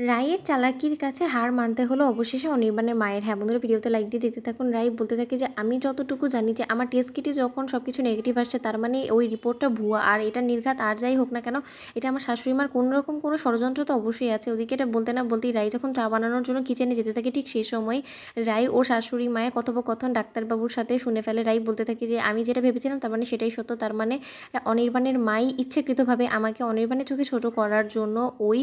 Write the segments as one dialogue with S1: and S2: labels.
S1: রাইয়ের চালাকির কাছে হার মানতে হলো অবশেষে অনির্বাণের মায়ের। হ্যাঁ বন্ধুরা, ভিডিওতে লাইক দিয়ে দেখতে থাকুন। রাই বলতে থাকে যে আমি যতটুকু জানি যে আমার টেস্ট কিটে যখন সব কিছু নেগেটিভ আসছে তার মানে ওই রিপোর্টটা ভুয়া, আর এটা নির্ঘাত আর যাই হোক না কেন এটা আমার শাশুড়ি মার কোনো রকম কোনো ষড়যন্ত্র তো অবশ্যই আছে। ওদিকে এটা বলতে না বলতেই রাই যখন চা বানানোর জন্য কিচেনে যেতে থাকে ঠিক সেই সময় রাই ওর শাশুড়ি মায়ের কথোপকথন ডাক্তারবাবুর সাথে শুনে ফেলে। রাই বলতে থাকে যে আমি যেটা ভেবেছিলাম তার মানে সেটাই সত্য, তার মানে অনির্বাণের মাই ইচ্ছাকৃতভাবে আমাকে অনির্বাণের চোখে ছোট করার জন্য ওই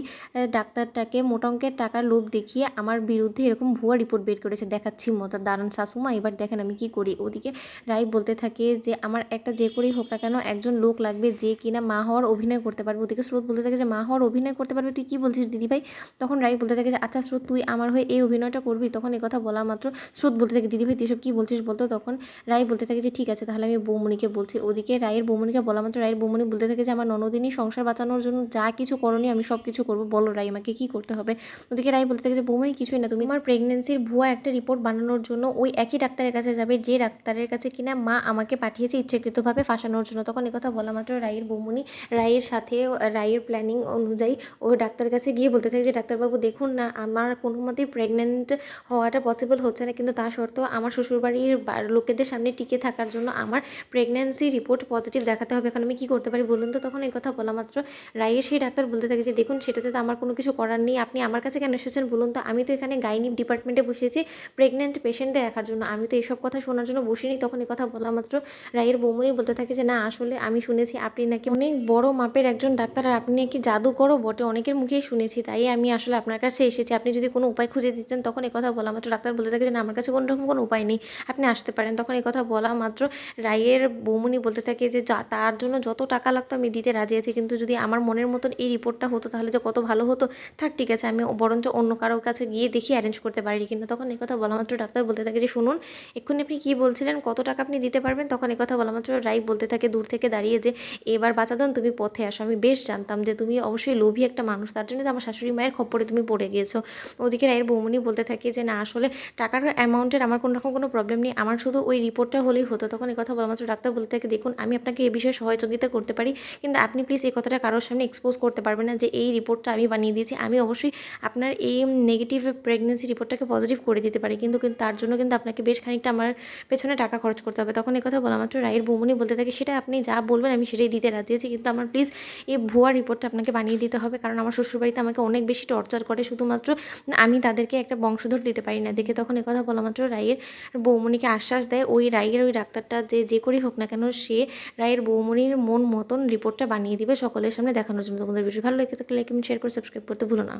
S1: ডাক্তারটাকে মোটা অঙ্কের টাকার লোভ দেখিয়ে আমার বিরুদ্ধে এরকম ভুয়া রিপোর্ট বের করেছে। দেখাচ্ছি মজা, দাঁড়ান শাশুমা এবার দেখেন আমি কি করি। ওদিকে রাই বলতে থাকে যে আমার একটা যে করেই হোক না কেন একজন লোক লাগবে যে কিনা মা হওয়ার অভিনয় করতে পারবে। ওদিকে স্রোত বলতে থাকে যে মা হওয়ার অভিনয় করতে পারবে, তুই কি বলছিস দিদিভাই? তখন রাই বলতে থাকে যে আচ্ছা স্রোত তুই আমার হয়ে এই অভিনয়টা করবি। তখন এই কথা বলা মাত্র স্রোত বলতে থাকে দিদিভাই তুই সব কী বলছিস বলতো। তখন রাই বলতে থাকে যে ঠিক আছে তাহলে আমি বৌমণিকে বলছি। ওদিকে রায়ের বৌমণিকে বলা মাত্র রায়ের বৌমণি বলতে থাকে যে আমার ননদিনী সংসার বাঁচানোর জন্য যা কিছু করণীয় আমি সব কিছু করবো, বলো রাই আমাকে কী করতে হবে। ওদিকে রাই বলতে থাকে যে বৌমণি কিছুই না, তুমি আমার প্রেগনেন্সির ভুয়া একটা রিপোর্ট বানানোর জন্য ওই একই ডাক্তারের কাছে যাবে যে ডাক্তারের কাছে কিনা মা আমাকে পাঠিয়েছে ইচ্ছাকৃতভাবে ফাঁসানোর জন্য। তখন একথা বলা মাত্র রায়ের বৌমণি রায়ের সাথে রায়ের প্ল্যানিং অনুযায়ী ওই ডাক্তারের কাছে গিয়ে বলতে থাকে যে ডাক্তারবাবু দেখুন না আমার কোনো মতেই প্রেগনেন্ট হওয়াটা পসিবল হচ্ছে না, কিন্তু তা সত্ত্বেও আমার শ্বশুরবাড়ির লোকেদের সামনে টিকে থাকার জন্য আমার প্রেগনেন্সি রিপোর্ট পজিটিভ দেখাতে হবে, এখন আমি কী করতে পারি বলুন তো। তখন এই কথা বলা মাত্র রায়ের সেই ডাক্তার বলতে থাকে যে দেখুন সেটাতে তো আমার কোনো কিছু করার নেই, আপনি আমার কাছে কেন এসেছেন বলুন তো, আমি তো এখানে গাইনি ডিপার্টমেন্টে বসেছি প্রেগনেন্ট পেশেন্টদের দেখার জন্য, আমি তো এইসব কথা শোনার জন্য বসিনি। তখন এই কথা বলা মাত্র রায়ের বৌমনি বলতে থাকে যে না আসলে আমি শুনেছি আপনি নাকি অনেক বড় মাপের একজন ডাক্তার, আর আপনি নাকি জাদুকরও বটে, অনেকের মুখেই শুনেছি, তাই আমি আসলে আপনার কাছে এসেছি, আপনি যদি কোনো উপায় খুঁজে দিতেন। তখন এই কথা বলা মাত্র ডাক্তার বলতে থাকে যে না আমার কাছে কোনো রকম কোনো উপায় নেই, আপনি আসতে পারেন। তখন এই কথা বলা মাত্র রায়ের বৌমনি বলতে থাকে যে তার জন্য যত টাকা লাগতো আমি দিতে রাজি আছি, কিন্তু যদি আমার মনের মতন এই রিপোর্টটা হতো তাহলে যে কত ভালো হতো। থাক ঠিক আছে আমি বরঞ্চ অন্য কারোর কাছে গিয়ে দেখি অ্যারেঞ্জ করতে পারি কিনা। তখন এই কথা বলা মাত্র ডাক্তার বলতে থাকে যে শুনুন এক্ষুনি আপনি কী বলছিলেন, কত টাকা আপনি দিতে পারবেন। তখন এই কথা বলা মাত্র রাই বলতে থাকে দূর থেকে দাঁড়িয়ে যে এবার বাঁচাদন তুমি পথে আসো, আমি বেশ জানতাম যে তুমি অবশ্যই লোভী একটা মানুষ, তার জন্য তো আমার শাশুড়ি মায়ের খপ্পরে তুমি পড়ে গিয়েছো। ওদিকে রায়ের বৌমনি বলতে থাকে যে না আসলে টাকার অ্যামাউন্টের আমার কোনো রকম কোনো প্রবলেম নেই, আমার শুধু ওই রিপোর্টটা হলেই হতো। তখন এই কথা বলা মাত্র ডাক্তার বলতে থাকে দেখুন আমি আপনাকে এ বিষয়ে সহযোগিতা করতে পারি, কিন্তু আপনি প্লিজ এই কথাটা কারোর সামনে এক্সপোজ করতে পারবেন না যে এই রিপোর্টটা আমি বানিয়ে দিয়েছি। আমি অবশ্যই আপনার এই নেগেটিভ প্রেগনেন্সি রিপোর্টটাকে পজিটিভ করে দিতে পারি, কিন্তু তার জন্য কিন্তু আপনাকে বেশ খানিকটা আমার পেছনে টাকা খরচ করতে হবে। তখন এই কথা বলা মাত্র রায়ের বৌমনি বলতে থাকে সেটা আপনি যা বলবেন আমি সেটাই দিতে রাজি আছি, কিন্তু আমার প্লিজ এই ভুয়া রিপোর্টটা আপনাকে বানিয়ে দিতে হবে, কারণ আমার শ্বশুরবাড়িতে আমাকে অনেক বেশি টর্চার করে, শুধুমাত্র আমি তাদেরকে একটা বংশধর দিতে পারি না দেখে। তখন এই কথা বলা মাত্র রায়ের বৌমনিকে আশ্বাস দেয় ওই রায়ের ওই ডাক্তারটা যে করেই হোক না কেন সে রায়ের বৌমনির মন মতন রিপোর্টটা বানিয়ে দিবে সকলের সামনে দেখানোর জন্য। তোমাদের ভিডিও ভালো লেগে থাকলে লাইক কমেন্ট শেয়ার করে সাবস্ক্রাইব করতে ভুলো না।